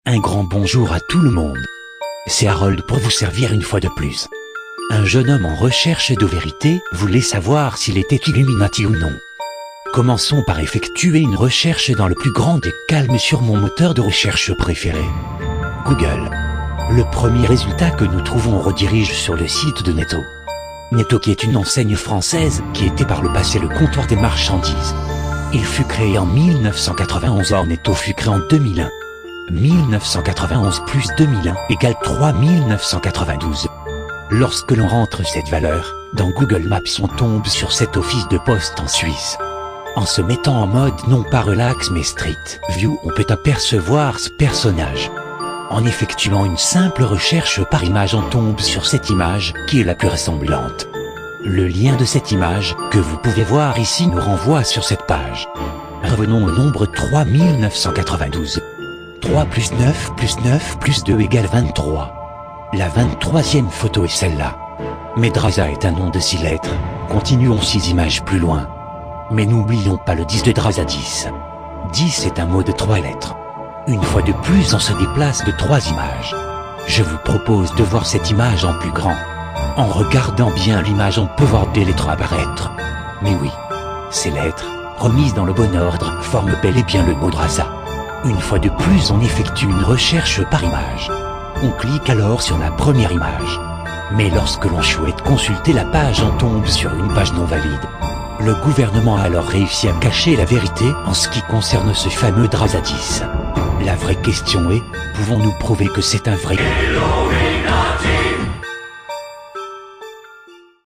Un grand bonjour à tout le monde. C'est Harold pour vous servir une fois de plus. Un jeune homme en recherche de vérité voulait savoir s'il était Illuminati ou non. Commençons par effectuer une recherche dans le plus grand des calmes sur mon moteur de recherche préféré, Google. Le premier résultat que nous trouvons redirige sur le site de Netto. Netto qui est une enseigne française qui était par le passé le comptoir des marchandises. Il fut créé en 1991, or Netto fut créé en 2001. 1991 plus 2001 égale 3992. Lorsque l'on rentre cette valeur, dans Google Maps on tombe sur cet office de poste en Suisse. En se mettant en mode non pas relax mais Street View, on peut apercevoir ce personnage. En effectuant une simple recherche par image, on tombe sur cette image qui est la plus ressemblante. Le lien de cette image, que vous pouvez voir ici, nous renvoie sur cette page. Revenons au nombre 3992. 3 plus 9 plus 9 plus 2 égale 23. La 23e photo est celle-là. Medraza est un nom de 6 lettres. Continuons 6 images plus loin. Mais n'oublions pas le 10 de Draza 10. 10 est un mot de 3 lettres. Une fois de plus, on se déplace de 3 images. Je vous propose de voir cette image en plus grand. En regardant bien l'image, on peut voir des lettres apparaître. Mais oui, ces lettres, remises dans le bon ordre, forment bel et bien le mot Draza. Une fois de plus, on effectue une recherche par image. On clique alors sur la première image. Mais lorsque l'on souhaite consulter la page, on tombe sur une page non valide. Le gouvernement a alors réussi à cacher la vérité en ce qui concerne ce fameux Draza 10. La vraie question est, pouvons-nous prouver que c'est un vrai...